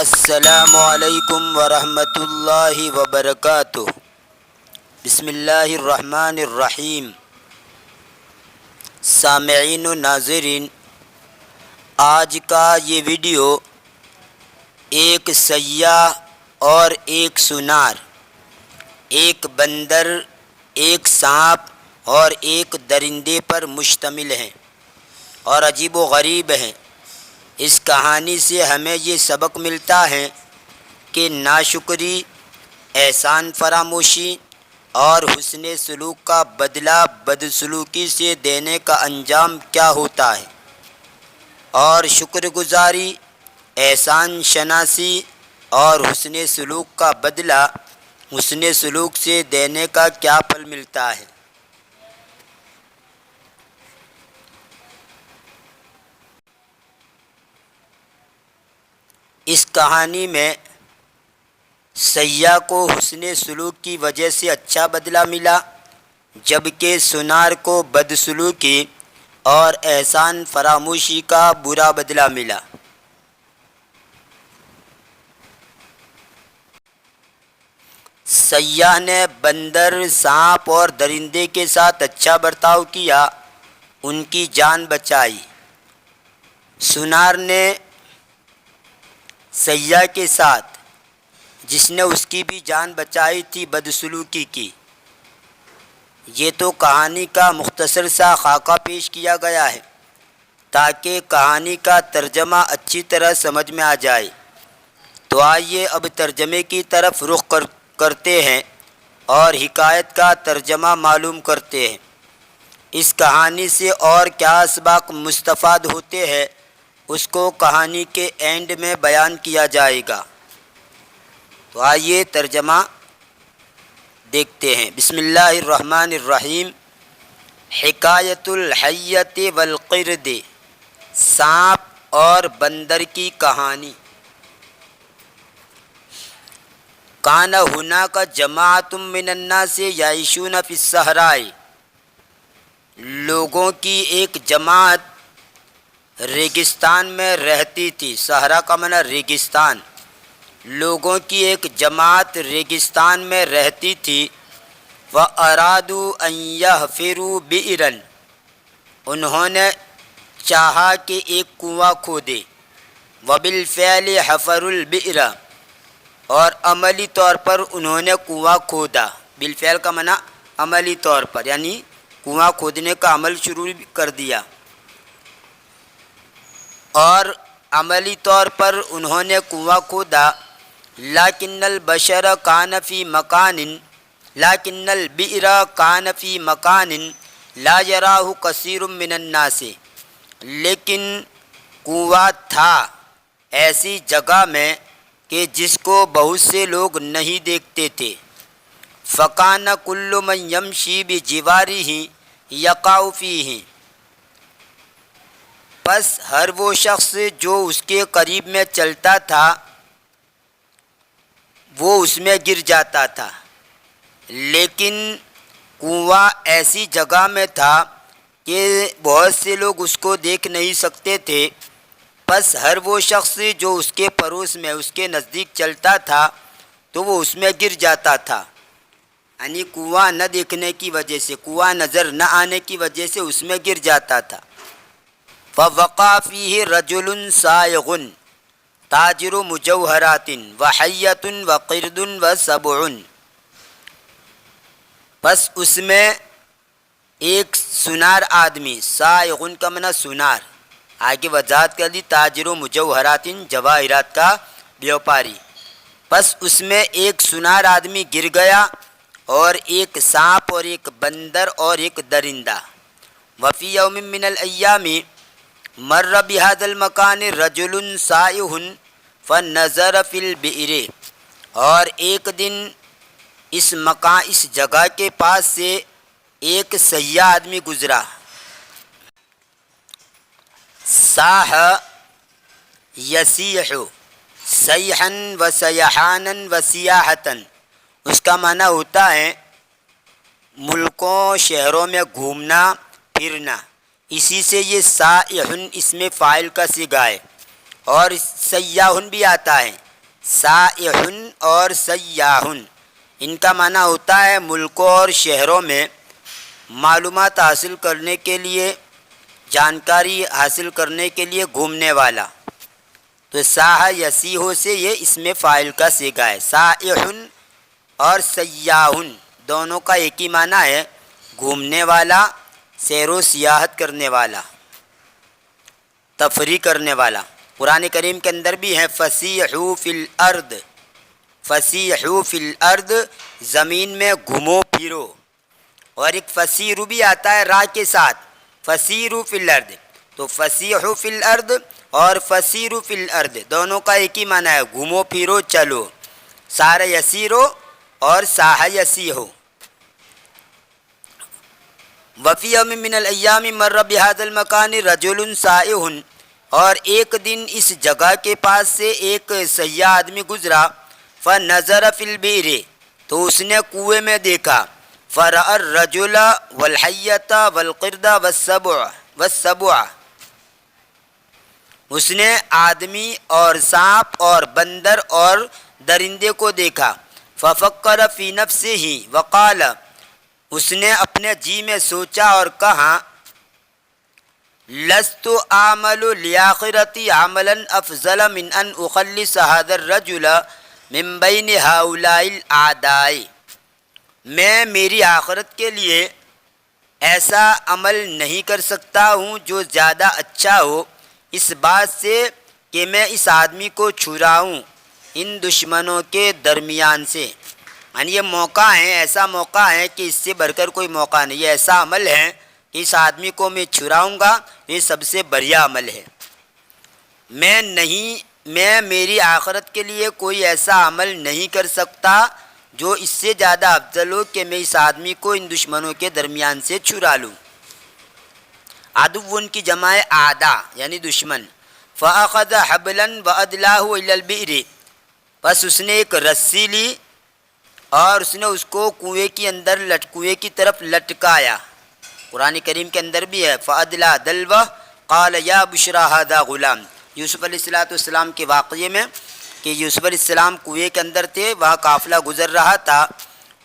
السلام علیکم ورحمۃ اللہ وبرکاتہ۔ بسم اللہ الرحمن الرحیم۔ سامعین و ناظرین، آج کا یہ ویڈیو ایک سیاح اور ایک سونار، ایک بندر، ایک سانپ اور ایک درندے پر مشتمل ہے اور عجیب و غریب ہے۔ اس کہانی سے ہمیں یہ سبق ملتا ہے کہ ناشکری، احسان فراموشی اور حسن سلوک کا بدلہ بدسلوکی سے دینے کا انجام کیا ہوتا ہے، اور شکر گزاری، احسان شناسی اور حسن سلوک کا بدلہ حسن سلوک سے دینے کا کیا پھل ملتا ہے۔ اس کہانی میں سیاح کو حسن سلوک کی وجہ سے اچھا بدلہ ملا، جبکہ سونار کو بدسلوکی اور احسان فراموشی کا برا بدلہ ملا۔ سیاح نے بندر، سانپ اور درندے کے ساتھ اچھا برتاؤ کیا، ان کی جان بچائی۔ سونار نے سیاح کے ساتھ، جس نے اس کی بھی جان بچائی تھی، بدسلوکی کی۔ یہ تو کہانی کا مختصر سا خاکہ پیش کیا گیا ہے تاکہ کہانی کا ترجمہ اچھی طرح سمجھ میں آ جائے۔ تو آئیے اب ترجمے کی طرف رخ کرتے ہیں اور حکایت کا ترجمہ معلوم کرتے ہیں۔ اس کہانی سے اور کیا اسباق مستفاد ہوتے ہیں، اس کو کہانی کے اینڈ میں بیان کیا جائے گا۔ تو آئیے ترجمہ دیکھتے ہیں۔ بسم اللہ الرحمن الرحیم۔ حکایت الحیۃ والقرد، سانپ اور بندر کی کہانی۔ کان ہناک جماعۃ من الناس یعیشون فی الصحراء، لوگوں کی ایک جماعت ریگستان میں رہتی تھی۔ صحرا کا معنی ریگستان۔ لوگوں کی ایک جماعت ریگستان میں رہتی تھی۔ وَأَرَادُوا أَن يَحْفِرُوا بِئْرًا، انہوں نے چاہا کہ ایک کنواں کھودے۔ وَبِالْفِعْلِ حَفَرُوا الْبِئْرَ، اور عملی طور پر انہوں نے کنواں کھودا۔ بالفعل کا معنی عملی طور پر، یعنی کنواں کھودنے کا عمل شروع کر دیا، اور عملی طور پر انہوں نے کنواں کھودا۔ لیکن البشر کان فی مکان، لیکن البئر کان فی مکان لا یراہ کثیر من الناس، لیکن کنواں تھا ایسی جگہ میں کہ جس کو بہت سے لوگ نہیں دیکھتے تھے۔ فکان کل من یمشی بجوارہ یقع فیہ، پس ہر وہ شخص جو اس کے قریب میں چلتا تھا وہ اس میں گر جاتا تھا۔ لیکن کنواں ایسی جگہ میں تھا کہ بہت سے لوگ اس کو دیکھ نہیں سکتے تھے، پس ہر وہ شخص جو اس کے پڑوس میں، اس کے نزدیک چلتا تھا تو وہ اس میں گر جاتا تھا، یعنی کنواں نہ دیکھنے کی وجہ سے، کنواں نظر نہ آنے کی وجہ سے اس میں گر جاتا تھا۔ فوقع فیہ رجل صائغ تاجر مجوہرات وحیۃ وقرد وسبع، پس اس میں ایک سونار آدمی، صائغ کا معنی سونار، آگے وضاحت کر دی، تاجر مجوہرات جواہرات کا بیوپاری۔ پس اس میں ایک سونار آدمی گر گیا، اور ایک سانپ اور ایک بندر اور ایک درندہ۔ وفی یوم من الایام مر بهذا المکان رجل سائح فنظر فی البئر، اور ایک دن اس جگہ کے پاس سے ایک سیاح آدمی گزرا۔ ساح یسیح سیحا وسیحانا وسیاحتا، اس کا معنی ہوتا ہے ملکوں شہروں میں گھومنا پھرنا، اسی سے یہ سائحن اس میں فاعل کا صیغہ ہے، اور سیاحن بھی آتا ہے، سائحن اور سیاحن، ان کا معنی ہوتا ہے ملکوں اور شہروں میں معلومات حاصل کرنے کے لیے، جانکاری حاصل کرنے کے لیے گھومنے والا۔ تو ساح یسیح سے یہ اسم فاعل کا صیغہ ہے۔ سائحن اور سیاحن دونوں کا ایک ہی معنی ہے گھومنے والا، سیر و سیاحت کرنے والا، تفریح کرنے والا۔ قرآن کریم کے اندر بھی ہے فسیحوا فی الارض، فسیحوا فی الارض، زمین میں گھومو پھرو۔ اور ایک فسیرو بھی آتا ہے راہ کے ساتھ، فسیروا فی الارض، تو فسیحوا فی الارض اور فسیروا فی الارض دونوں کا ایک ہی معنی ہے گھومو پھرو چلو، سارا یسیرو اور ساح یسیحو۔ وفی یوم من الایام مر بہذا المکان رجل سائح، اور ایک دن اس جگہ کے پاس سے ایک سیاح آدمی گزرا، فنظر فی البئر، تو اس نے کنویں میں دیکھا، فرأى الرجل والحیۃ والقرد والسبع، اس نے آدمی اور سانپ اور بندر اور درندے کو دیکھا، ففکر فی نفسہ وقال، اس نے اپنے جی میں سوچا اور کہا، لست اعمل لآخرتی عملا افضل من ان اخلص هذا الرجل من بین هؤلاء الاعداء، میں میری آخرت کے لیے ایسا عمل نہیں کر سکتا ہوں جو زیادہ اچھا ہو اس بات سے کہ میں اس آدمی کو چھڑاؤں ان دشمنوں کے درمیان سے۔ یعنی یہ موقع ہے، ایسا موقع ہے کہ اس سے بڑھ کر کوئی موقع نہیں، یہ ایسا عمل ہے کہ اس آدمی کو میں چھڑاؤں گا، یہ سب سے بڑھیا عمل ہے۔ میں میری آخرت کے لیے کوئی ایسا عمل نہیں کر سکتا جو اس سے زیادہ افضل ہو کہ میں اس آدمی کو ان دشمنوں کے درمیان سے چھڑا لوں۔ عدو ان کی جمع اعداء یعنی دشمن۔ فاخذ حبلا وادلاه الى البئر، بس اس نے ایک رسی لی اور اس نے اس کو کنویں کے اندر کنویں کی طرف لٹکایا۔ قرآن کریم کے اندر بھی ہے فادلا دلوہ قال یا بشرا ھذا غلام، یوسف علیہ السلام کے واقعے میں کہ یوسف علیہ السلام کنویں کے اندر تھے، وہاں قافلہ گزر رہا تھا،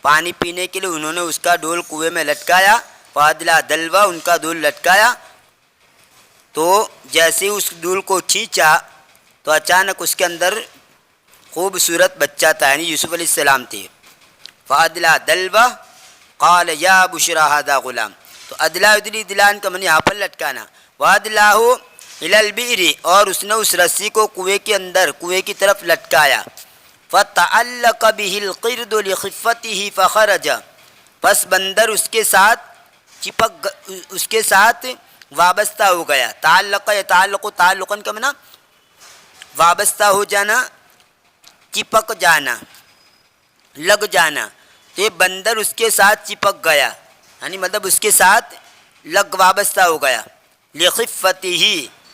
پانی پینے کے لیے انہوں نے اس کا ڈول کنویں میں لٹکایا، فادلا دلوہ ان کا ڈول لٹکایا، تو جیسے اس ڈول کو کھینچا تو اچانک اس کے اندر خوبصورت بچہ تھا، یعنی یوسف علیہ السلام تھے۔ فادلا دلوہ قال یا بشرا ھذا غلام، تو ادلا ادلی دلان کا من یہاں پر لٹکانا، وادلاہ الی البئر، اور اس نے اس رسی کو کنویں کے اندر کنویں کی طرف لٹکایا، فتعلق به القرد لخفتہ فخرج، پس بندر اس کے ساتھ وابستہ ہو گیا۔ تعلق یتعلق تعلقاً کا معنی وابستہ ہو جانا، چپک جانا، لگ جانا، تو یہ بندر اس کے ساتھ چپک گیا، یعنی مطلب اس کے ساتھ وابستہ ہو گیا، لخفتہ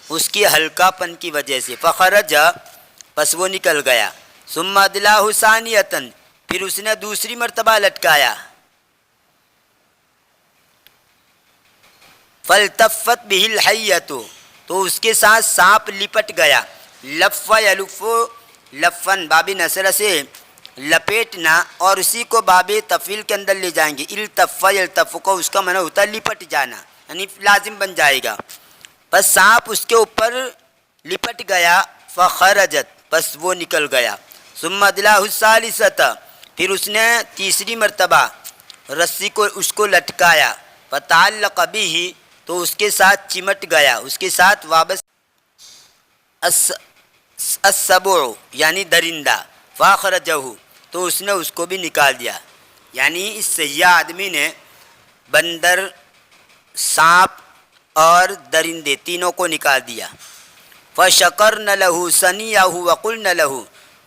اس کی ہلکا پن کی وجہ سے، فخرج پس وہ نکل گیا، ثم ادلاہ ثانیۃ، پھر اس نے دوسری مرتبہ لٹکایا، فالتفت به الحیۃ، تو اس کے ساتھ سانپ لپٹ گیا، لف یلف لفن باب نصر سے لپیٹنا، اور اسی کو باب تفعیل کے اندر لے جائیں گے، التف یلتف کو اس کا معنی ہوتا ہے لپٹ جانا، یعنی لازم بن جائے گا، پس سانپ اس کے اوپر لپٹ گیا، فخرجت پس وہ نکل گیا، ثم ادلاہ الثالثۃ، پھر اس نے تیسری مرتبہ رسی کو اس کو لٹکایا، فتعلق به، تو اس کے ساتھ چمٹ گیا، اس کے ساتھ وابستہ، السبع یعنی درندہ، فاخرجہ، تو اس نے اس کو بھی نکال دیا، یعنی اس سیاح آدمی نے بندر، سانپ اور درندے تینوں کو نکال دیا۔ فشکرن لہ ثنیہ وقلن لہ،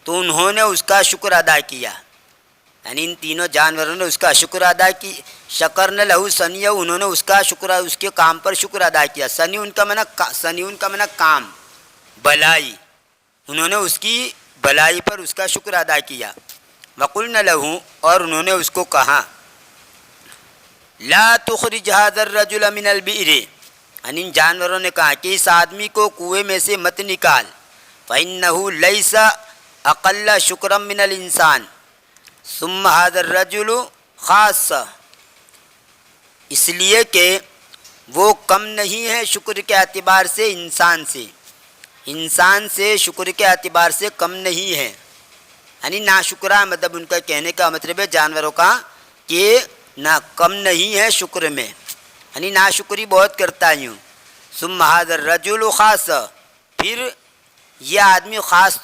تو انہوں نے اس کا شکر ادا کیا، یعنی ان تینوں جانوروں نے اس کا شکر ادا کی، شکرن لہ ثنیہ، انہوں نے اس کے کام پر شکر ادا کیا، ثنی ان کا معنی کام، بھلائی، انہوں نے اس کی بھلائی پر اس کا شکر ادا کیا، وقلن لہ، اور انہوں نے اس کو کہا، لا تخرج هذا الرجل من البئر، یعنی ان جانوروں نے کہا کہ اس آدمی کو کنویں میں سے مت نکال، فإنه ليس اقل شکرا من الانسان ثم هذا الرجل خاصہ، اس لیے کہ وہ کم نہیں ہے شکر کے اعتبار سے انسان سے شکر کے اعتبار سے کم نہیں ہے، یعنی ناشکرا مطلب ان کا کہنے کا مطلب ہے جانوروں کا کہ نہ کم نہیں ہے شکر میں، یعنی ناشکری بہت کرتا ہوں۔ ثم هذا الرجل خاصہ، پھر یہ آدمی خاص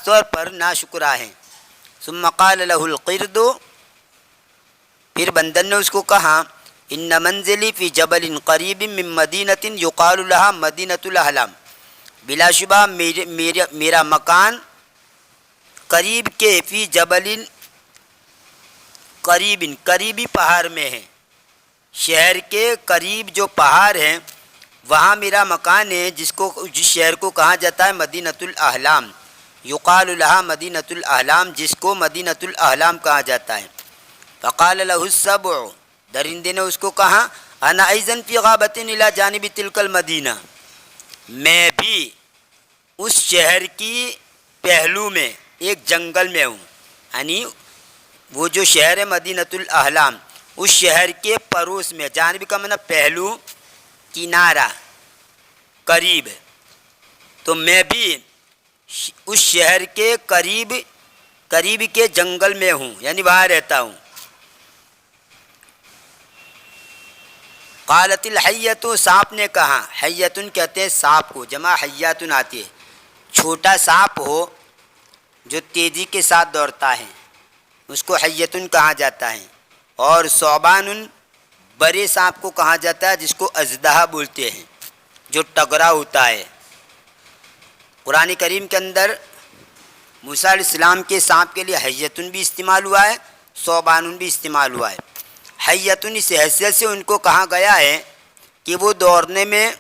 طور پر ناشکرا ہے۔ ثم قال له القرد، پھر بندر نے اس کو کہا ان منزلی فی جبل قریب من مدینۃ یقال لها مدینۃ الاحلام، بلا شبہ میرا مکان قریب کے فی جبل قریبی پہاڑ میں ہے، شہر کے قریب جو پہاڑ ہیں وہاں میرا مکان ہے، جس شہر کو کہا جاتا ہے مدینۃ الاحلام، یقال لها مدینۃ الاحلام، جس کو مدینۃ الاحلام کہا جاتا ہے۔ فقال له السبع، درندے نے اس کو کہا انا ایضا فی غابۃ الی جانب تلک المدینہ، میں بھی اس شہر کی پہلو میں ایک جنگل میں ہوں، یعنی وہ جو شہر ہے مدینۃ الاحلام اس شہر کے پڑوس میں، جانب کا مطلب پہلو، کنارہ، قریب، تو میں بھی اس شہر کے قریب کے جنگل میں ہوں، یعنی وہاں رہتا ہوں۔ قالت الحیۃ، سانپ نے کہا، حیۃ کہتے ہیں سانپ کو، جمع حیات آتی ہے، چھوٹا سانپ ہو جو تیزی کے ساتھ دوڑتا ہے اس کو حیۃ کہا جاتا ہے، اور ثعبان بڑے سانپ کو کہا جاتا ہے جس کو اژدہا بولتے ہیں، جو ٹگرا ہوتا ہے۔ قرآن کریم کے اندر موسیٰ علیہ السلام کے سانپ کے لیے حیۃ بھی استعمال ہوا ہے، ثعبان بھی استعمال ہوا ہے۔ حیۃ اس حیثیت سے ان کو کہا گیا ہے کہ وہ دوڑنے میں،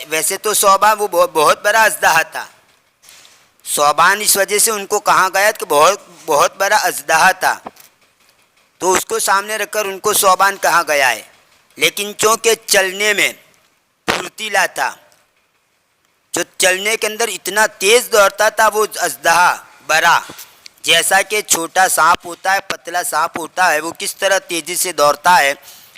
ویسے تو ثعبان وہ بہت بڑا اژدہا تھا، ثعبان اس وجہ سے ان کو کہا گیا کہ بہت بڑا اژدہا تھا، تو اس کو سامنے رکھ کر ان کو ثعبان کہا گیا ہے، لیکن چونکہ چلنے میں پھرتیلا تھا، جو چلنے کے اندر اتنا تیز دوڑتا تھا وہ اژدہا بڑا، جیسا کہ چھوٹا سانپ ہوتا ہے، پتلا سانپ ہوتا ہے، وہ کس طرح تیزی سے دوڑتا ہے،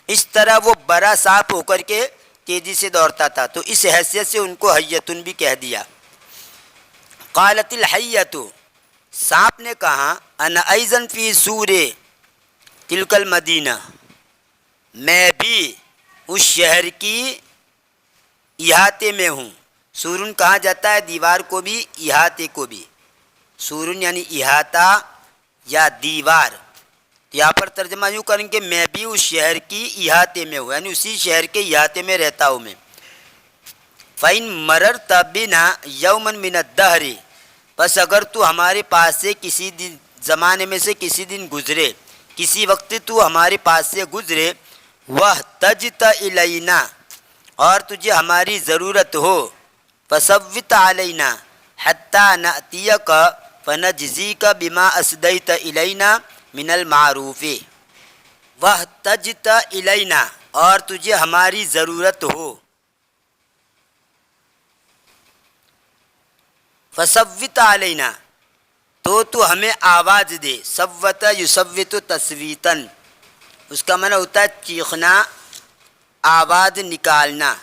اس طرح وہ بڑا سانپ ہو کر کے تیزی سے دوڑتا تھا، تو اس حیثیت سے ان کو حیۃ بھی کہہ دیا۔ قالت الحیۃ، سانپ نے کہا انا ایضا فی سور تلک المدینہ، میں بھی اس شہر کی احاطے میں ہوں۔ سورن کہا جاتا ہے دیوار کو بھی، احاطے کو بھی، سورن یعنی احاطہ یا دیوار، یہاں پر ترجمہ یوں کریں کہ میں بھی اس شہر کی احاطے میں ہوں، یعنی اسی شہر کے احاطے میں رہتا ہوں میں۔ فَإِن مَرَرْتَ بِنَا يَوْمًا مِنَ الدَّهْرِ، بس اگر تو ہمارے پاس سے کسی دن، زمانے میں سے کسی دن گزرے، کسی وقت تو ہمارے پاس سے گزرے، وَاحْتَجْتَ إِلَيْنَا، اور تجھے ہماری ضرورت ہو، فَصَوِّتْ عَلَيْنَا حَتَّى نَأْتِيَكَ فَنَجْزِيكَ بِمَا أَسْدَيْتَ إِلَيْنَا مِنَ الْمَعْرُوفِ، وَاحْتَجْتَ إِلَيْنَا، اور تجھے ہماری ضرورت ہو، فَصَوِّتْ عَلَيْنَا، تو ہمیں آواز دے، صوت یصوت تصویتاً، اس کا معنی ہوتا ہے چیخنا، آواز نکالنا،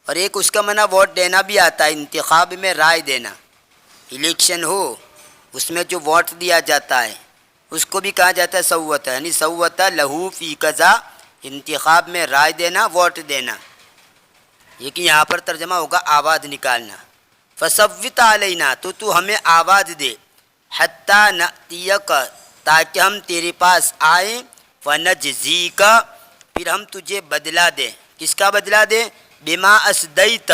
اور ایک اس کا معنی ووٹ دینا بھی آتا ہے، انتخاب میں رائے دینا، الیکشن ہو اس میں جو ووٹ دیا جاتا ہے اس کو بھی کہا جاتا ہے صوت، یعنی صوت لہو فی قضا، انتخاب میں رائے دینا، ووٹ دینا، لیکن یہاں پر ترجمہ ہوگا آواز نکالنا۔ فصوت علینا، تو ہمیں آواز دے، حتیٰ نأتیک، تاکہ ہم تیرے پاس آئیں، فنجزیک، پھر ہم تجھے بدلہ دیں، کس کا بدلہ دیں؟ بما اسدیت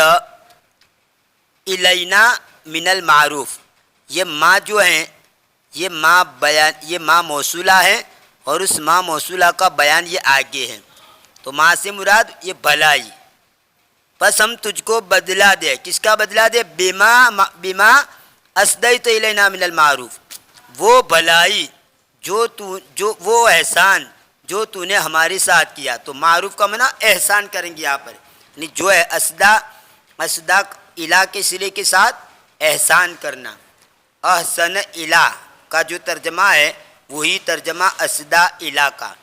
الینا من المعروف، یہ ماں جو ہیں یہ ماں موصولہ ہے، اور اس ماں موصولہ کا بیان یہ آگے ہے، تو ماں سے مراد یہ بھلائی، بس ہم تجھ کو بدلہ دے، کس کا بدلہ دے؟ بما اسدیت الینا من المعروف، وہ بھلائی جو وہ احسان جو تو نے ہمارے ساتھ کیا، تو معروف کا معنی احسان کریں گے یہاں پر، یعنی جو ہے اسدا الہ کے صلے کے ساتھ احسان کرنا۔ احسن الا کا جو ترجمہ ہے وہی ترجمہ اسدا الا کا۔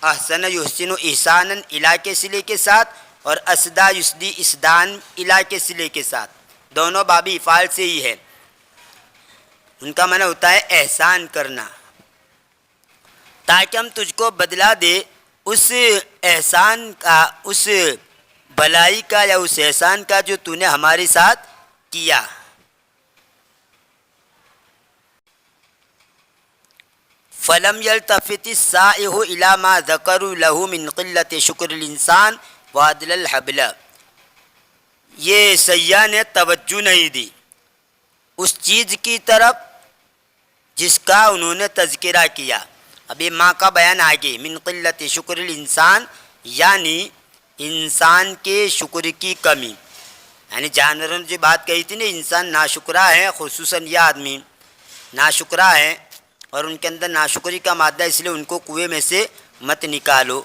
احسن یحسن احسانا الا کے صلے کے ساتھ اور اسدا یسدی اسدان الا کے صلے کے ساتھ، دونوں بابی افعال سے ہی ہے۔ ان کا معنی ہوتا ہے احسان کرنا، تاکہ ہم تجھ کو بدلہ دے اس احسان کا، اس بھلائی کا یا اس احسان کا جو تو نے ہمارے ساتھ کیا۔ فلم یلتفت السائح الی ما ذکروا له من قلت شکر الانسان وعدل الحبل، یہ سیاح نے توجہ نہیں دی اس چیز کی طرف جس کا انہوں نے تذکرہ کیا۔ ابھی ماں کا بیان آگے، من قلت شکر الانسان یعنی انسان کے شکر کی کمی، یعنی جانوروں نے جو بات کہی تھی نا انسان ناشکرا ہے، خصوصاً یہ آدمی ناشکرا ہے اور ان کے اندر ناشکری کا مادہ، اس لیے ان کو کنویں میں سے مت نکالو۔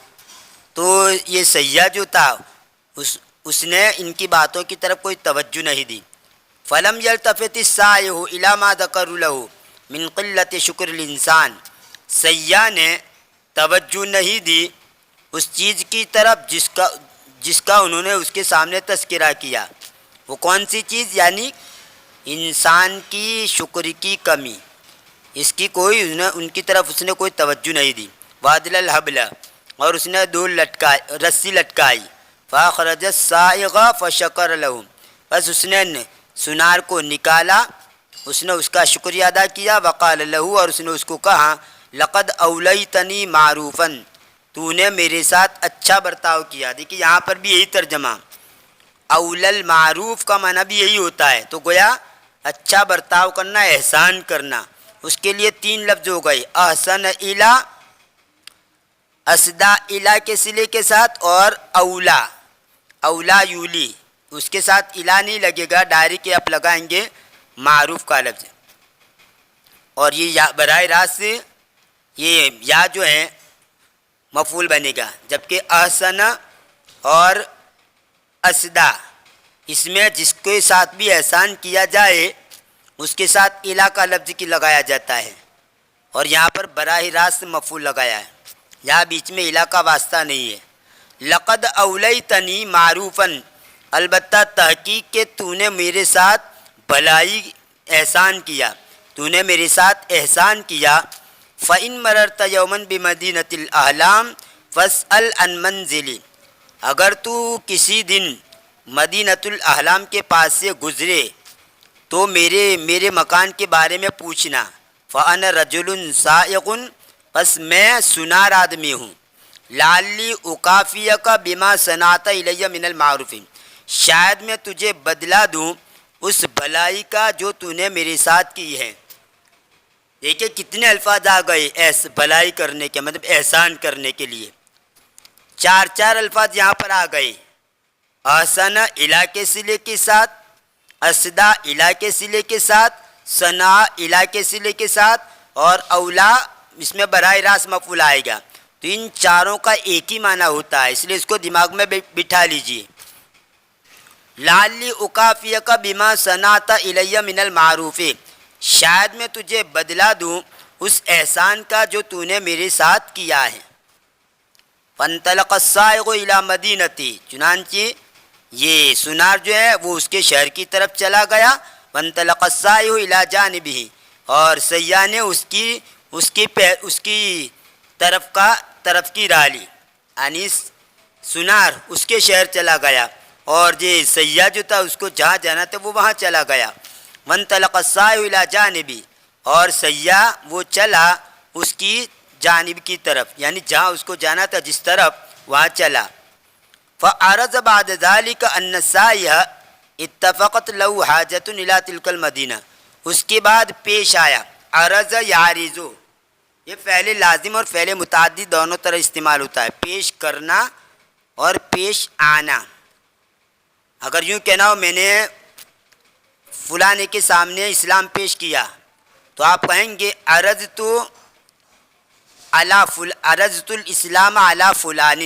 تو یہ سیاح جو تھا اس نے ان کی باتوں کی طرف کوئی توجہ نہیں دی۔ فلم یلتفت السائح الی ما ذکروا له من قلت شکر الانسان، سیاح نے توجہ نہیں دی اس چیز کی طرف جس کا انہوں نے اس کے سامنے تذکرہ کیا۔ وہ کون سی چیز؟ یعنی انسان کی شکر کی کمی، اس کی کوئی ان کی طرف اس نے کوئی توجہ نہیں دی۔ وعدل الحبل، اور اس نے رسی لٹکائی۔ فاخرج السائغ فشکر لهم، بس اس نے سنار کو نکالا، اس نے اس کا شکریہ ادا کیا۔ وقال له، اور اس نے اس کو کہا لقد اولیتنی معروفا، تو نے میرے ساتھ اچھا برتاؤ کیا۔ دیکھیے یہاں پر بھی یہی ترجمہ، اولل معروف کا معنی بھی یہی ہوتا ہے، تو گویا اچھا برتاؤ کرنا، احسان کرنا، اس کے لیے 3 لفظ ہو گئے، احسن الا، اسدا الا کے صلے کے ساتھ، اور اولا، اولا یولی، اس کے ساتھ الا نہیں لگے گا، ڈائریکٹ آپ لگائیں گے معروف کا لفظ، اور یہ براہ راست یہ یا جو ہے مفعول بنے گا، جبکہ احسن اور اسدا اس میں جس کے ساتھ بھی احسان کیا جائے اس کے ساتھ الا کا لفظ کی لگایا جاتا ہے، اور یہاں پر براہ راست مفعول لگایا ہے، یہاں بیچ میں الا کا واسطہ نہیں ہے۔ لقد اولیتنی معروفا، البتہ تحقیق کہ تو نے میرے ساتھ بھلائی احسان کیا، تو نے میرے ساتھ احسان کیا۔ فَإِن مَرَرْتَ يَوْمًا بِمَدِينَةِ الْأَحْلَامِ فَاسْأَلْ عَنْ مَنْزِلِي، اگر تو کسی دن مدینۃ الاحلام کے پاس سے گزرے تو میرے مکان کے بارے میں پوچھنا۔ فَأَنَا رَجُلٌ سَائِقٌ، بس میں سنار آدمی ہوں۔ لَعَلِّي أُكَافِئَكَ بِمَا صَنَعْتَ إِلَيَّ مِنَ الْمَعْرُوفِ، شاید میں تجھے بدلہ دوں اس بھلائی کا جو تو نے میرے ساتھ کی ہے۔ دیکھیں کتنے الفاظ آ گئے بھلائی کرنے کے، مطلب احسان کرنے کے لیے، 4 الفاظ یہاں پر آ گئے، احسن الا کے صلے کے ساتھ، اسدا الا کے صلے کے ساتھ، صنع الا کے صلے کے ساتھ، اور اولا اس میں براہ راست مفعول آئے گا۔ تو ان چاروں کا ایک ہی معنی ہوتا ہے، اس لیے اس کو دماغ میں بٹھا لیجئے۔ لعلی اکافیک بما صنعت الی من المعروف، شاید میں تجھے بدلہ دوں اس احسان کا جو تو نے میرے ساتھ کیا ہے۔ فانطلق السائق الی مدینتی، چنانچہ یہ سنار جو ہے وہ اس کے شہر کی طرف چلا گیا۔ فانطلق السائق الی جانبہ، اور سیاح نے اس کی طرف کی راہ لی، یعنی سنار اس کے شہر چلا گیا اور یہ سیاح جو تھا اس کو جہاں جانا تھا وہ وہاں چلا گیا۔ وانطلق السائق الی جانبہ، اور سیاح وہ چلا اس کی جانب کی طرف، یعنی جہاں اس کو جانا تھا جس طرف وہاں چلا۔ فعرض بعد ذلك ان السائح اتفقت له حاجة الى تلك المدینہ، اس کے بعد پیش آیا، عرض یعرض، یہ فعل لازم اور فعل متعدی دونوں طرح استعمال ہوتا ہے، پیش کرنا اور پیش آنا۔ اگر یوں کہنا ہو میں نے فلانے کے سامنے اسلام پیش کیا تو آپ کہیں گے عرضت الاسلام علی فلان،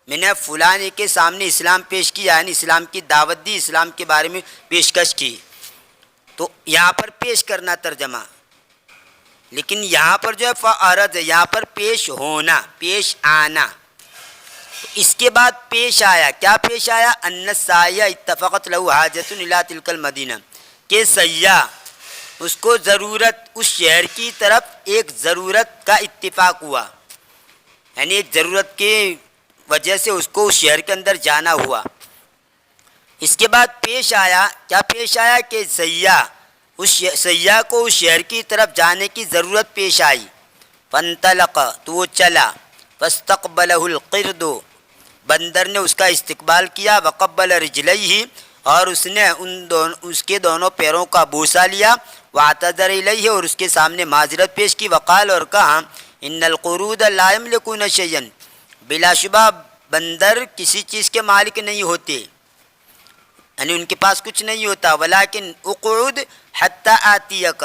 میں نے فلانے کے سامنے اسلام پیش کیا، یعنی اسلام کی دعوت دی، اسلام کے بارے میں پیشکش کی۔ تو یہاں پر پیش کرنا ترجمہ، لیکن یہاں پر جو ہے فعرض ہے، یہاں پر پیش ہونا، پیش آنا۔ اس کے بعد پیش آیا، کیا پیش آیا؟ ان السائح اتفقت لہ حاجۃ الی تلک المدینہ، کہ سیاح اس کو ضرورت، اس شہر کی طرف ایک ضرورت کا اتفاق ہوا، یعنی ایک ضرورت کی وجہ سے اس کو اس شہر کے اندر جانا ہوا۔ اس کے بعد پیش آیا، کیا پیش آیا؟ کہ سیاح کو اس شہر کی طرف جانے کی ضرورت پیش آئی۔ فانطلق، تو وہ چلا، فاستقبلہ القرد، بندر نے اس کا استقبال کیا، وقبل رجلیہ، اور اس نے اس کے دونوں پیروں کا بوسہ لیا، واعتذر الیہ، اور اس کے سامنے معذرت پیش کی، وقال، اور کہا، ان القرود لا یملکون شیئا، بلا شبہ بندر کسی چیز کے مالک نہیں ہوتے، یعنی ان کے پاس کچھ نہیں ہوتا، ولیکن اقعد حتی آتیک،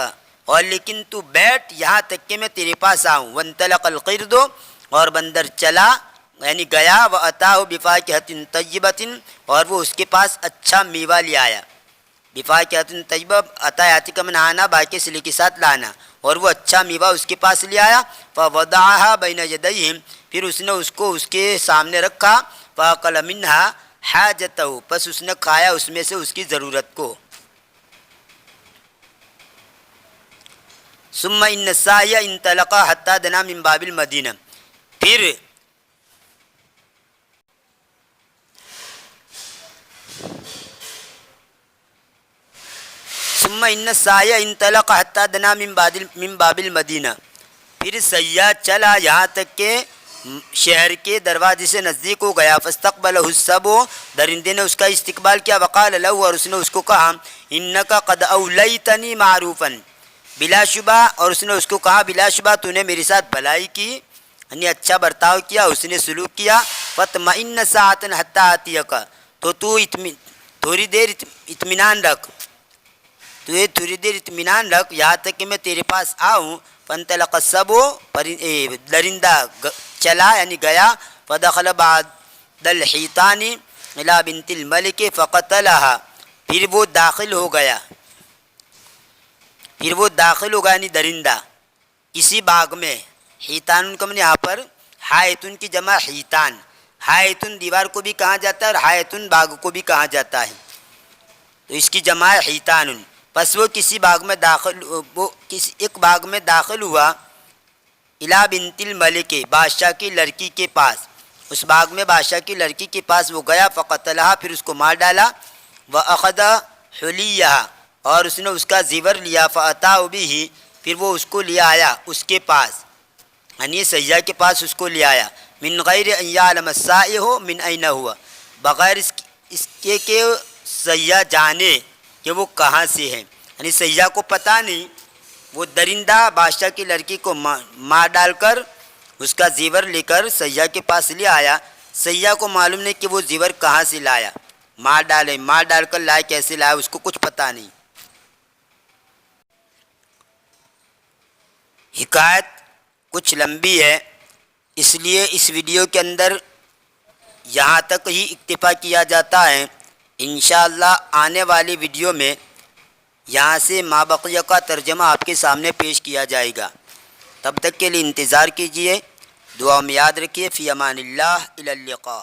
اور لیکن تو بیٹھ یہاں تک کہ میں تیرے پاس آؤں۔ وانطلق القرد، اور بندر چلا یعنی گیا، واتاہ بفاکہۃ طیبۃ، اور وہ اس کے پاس اچھا میوہ لے آیا۔ بفاکہۃ طیبہ، عطایاتی کا معنی آنا، باقی سلے کے ساتھ لانا، اور وہ اچھا میوہ اس کے پاس لے آیا۔ فوضعہا بین یدیہ، پھر اس نے اس کو اس کے سامنے رکھا، فاکل منہا حاجتہ، پس اس نے کھایا اس میں سے اس کی ضرورت کو۔ ثم ان السائح انطلق حتی دنا من باب المدینہ، پھر ثم ان السائح انطلق حتی دنا من باب المدینہ، پھر سیاح چلا یہاں تک کہ شہر کے دروازے سے نزدیک ہو گیا۔ فاستقبلہ السبع، درندے نے اس کا استقبال کیا، وقال لہ، اور اس نے اس کو کہا، انک قد اولیتنی معروفا، بلا شبہ، اور اس نے اس کو کہا بلا شبہ تو نے میرے ساتھ بھلائی کی، یعنی اچھا برتاؤ کیا، اس نے سلوک کیا۔ فاطمئن ساعۃ حتی آتیک، تو تھوڑی دیر اطمینان رکھ، تو یہ تھوڑی دیر اطمینان رکھ یہاں تک کہ میں تیرے پاس آؤں۔ فانطلق السبع، درندہ چلا یعنی گیا، فدخل بعد الحیطان الی بنت الملک فقتلها، پھر وہ داخل ہو گیا یعنی درندہ کسی باغ میں، حیطان کا من یہاں پر حائطن کی جمع حیطان، حائطن دیوار کو بھی کہا جاتا ہے اور حائطن باغ کو بھی کہا جاتا ہے، تو اس کی جمع حیطان۔ پس وہ کسی ایک باغ میں داخل ہوا، الی بنت الملک، بادشاہ کی لڑکی کے پاس، اس باغ میں بادشاہ کی لڑکی کے پاس وہ گیا، فقتلها، پھر اس کو مار ڈالا، واخذ حلیها، اور اس نے اس کا زیور لیا، فاتاہ به، پھر وہ اس کو لے آیا اس کے پاس، یعنی سیاح کے پاس اس کو لے آیا، من غیر ان یعلم السائح من این ہوا، بغیر اس کے کہ سیاح جانے کہ وہ کہاں سے ہے، یعنی سیاح کو پتہ نہیں، وہ درندہ بادشاہ کی لڑکی کو مار ڈال کر اس کا زیور لے کر سیاح کے پاس لے آیا، سیاح کو معلوم نہیں کہ وہ زیور کہاں سے لایا، مار ڈال کر لائے، کیسے لایا اس کو کچھ پتہ نہیں۔ حکایت کچھ لمبی ہے، اس لیے اس ویڈیو کے اندر یہاں تک ہی اکتفا کیا جاتا ہے۔ انشاءاللہ آنے والی ویڈیو میں یہاں سے ما بقیہ کا ترجمہ آپ کے سامنے پیش کیا جائے گا، تب تک کے لیے انتظار کیجیے، دعا میں یاد رکھیے، فی امان اللہ، الی اللقاء۔